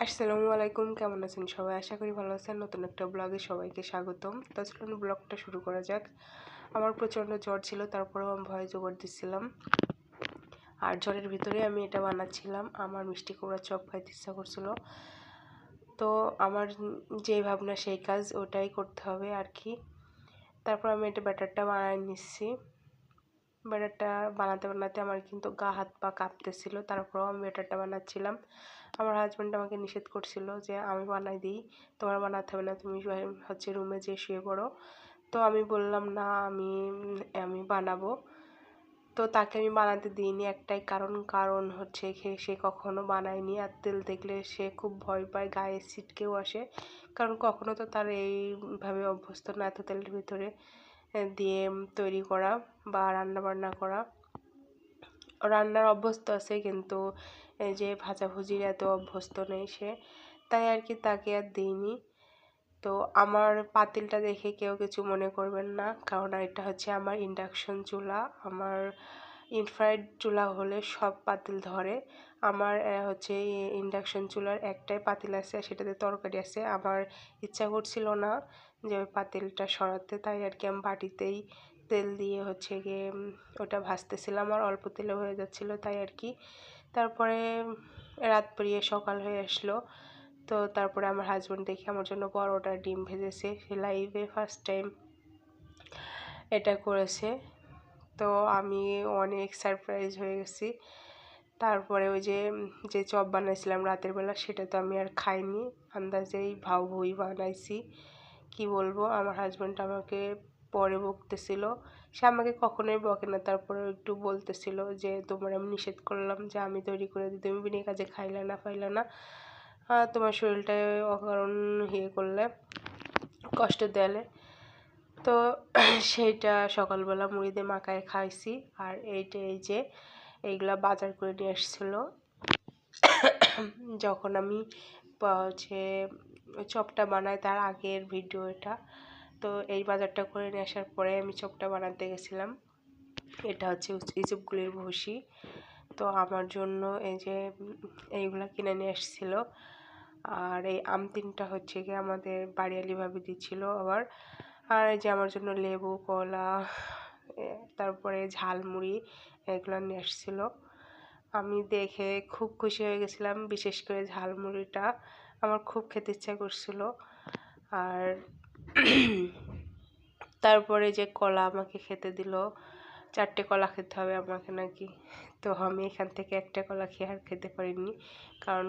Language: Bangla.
আসসালামু আলাইকুম, কেমন আছেন সবাই? আশা করি ভালো আছেন। নতুন একটা ব্লগে সবাইকে স্বাগতম। তো চলুন ব্লগটা শুরু করা যাক। আমার প্রচণ্ড জ্বর ছিল, তারপরেও আমি ভয়ে জবর দিচ্ছিলাম। আর জ্বরের ভিতরে আমি এটা বানাচ্ছিলাম। আমার মিষ্টি কুমড়ার চপ খাইতে ইচ্ছা করছিল। তো আমার যে ভাবনা সেই কাজ, ওটাই করতে হবে আর কি। তারপর আমি এটা ব্যাটারটা বানায় নিচ্ছি। ব্যাটারটা বানাতে বানাতে আমার কিন্তু গা হাত পা কাঁপতেছিল, তারপরেও আমি ব্যাটারটা বানাচ্ছিলাম। আমার হাজব্যান্ড আমাকে নিষেধ করছিল যে আমি বানাই দিই, তোমার বানাতে হবে না, তুমি রুমে যেয়ে শুয়ে পড়ো। তো আমি বললাম না, আমি বানাবো। তো তাকে আমি বানাতে দিইনি একটাই কারণ হচ্ছে সে কখনো বানায়নি, আর তেল দেখলে সে খুব ভয় পায়, গায়ে ছিটকেও আসে। কারণ কখনো তো তার এইভাবে অভ্যস্ত না, এত তেলের ভিতরে দিয়ে তৈরি করা বা রান্না বান্না করা। রান্নার অভ্যস্ত আছে, কিন্তু এই যে ভাজাভুজির এত অভ্যস্ত নেই সে, তাই আর কি তাকে আর দিইনি। তো আমার পাতিলটা দেখে কেউ কিছু মনে করবেন না, কারণ এটা হচ্ছে আমার ইন্ডাকশন চুলা। আমার ইনফ্রারেড চুলা হলে সব পাতিল ধরে। আমার হচ্ছে ইন্ডাকশন চুলার একটাই পাতিল আছে, সেটাতে তরকারি আছে। আমার ইচ্ছা করছিল না যে ওই পাতিলটা সরাতে, তাই আর কি আমি বাটিতেই তেল দিয়ে হচ্ছে গিয়ে ওটা ভাজতেছিলাম। আর অল্প তেলে হয়ে যাচ্ছিলো, তাই আর কি। তারপরে রাত পেরিয়ে সকাল হয়ে আসলো। তো তারপরে আমার হাজব্যান্ড দেখে আমার জন্য পরোটা ডিম ভেজেছে। সে লাইভে ফার্স্ট টাইম এটা করেছে। তো আমি অনেক সারপ্রাইজ হয়ে গেছি। তারপরে ওই যে চপ বানাইছিলাম রাতের বেলা, সেটা তো আমি আর খাইনি, আন্দাজেই ভাউভুই বানাইছি। কি বলবো, আমার হাজব্যান্ড আমাকে পরে বকতেছিল। সে আমাকে কখনোই বকে না, তারপরে একটু বলতেছিল যে তোমার আমি নিষেধ করলাম যে আমি তৈরি করে দিই, তুমি বিনা কাজে খাইলে না ফাইলে না, তোমার শরীরটায় অকারণ করলে, কষ্ট দেয়ালে। তো সেইটা সকালবেলা মুড়ি দিয়ে মাখায় খাইছি। আর এই যে এইগুলা বাজার করে নিয়ে আসছিলো যখন আমি হচ্ছে চপটা বানাই, তার আগের ভিডিও এটা। তো এই বাজারটা করে নিয়ে আসার পরে আমি চপটা বানাতে গেছিলাম। এটা হচ্ছে ইসবগুলির ভুসি। তো আমার জন্য এই যে এইগুলা কিনে নিয়ে এসেছিলো। আর এই আমতিনটা হচ্ছে গিয়ে আমাদের বাড়িয়ালি ভাবি দিচ্ছিল আবার। আর এই যে আমার জন্য লেবু, কলা, তারপরে ঝালমুড়ি, এগুলো নিয়ে এসেছিলো। আমি দেখে খুব খুশি হয়ে গেছিলাম, বিশেষ করে ঝালমুড়িটা আমার খুব খেতে ইচ্ছা করছিল। আর তারপরে যে কলা আমাকে খেতে দিল, 4টে কলা খেতে হবে আমাকে নাকি। তো আমি এখান থেকে একটা কলা খেয়ে আর খেতে পারিনি, কারণ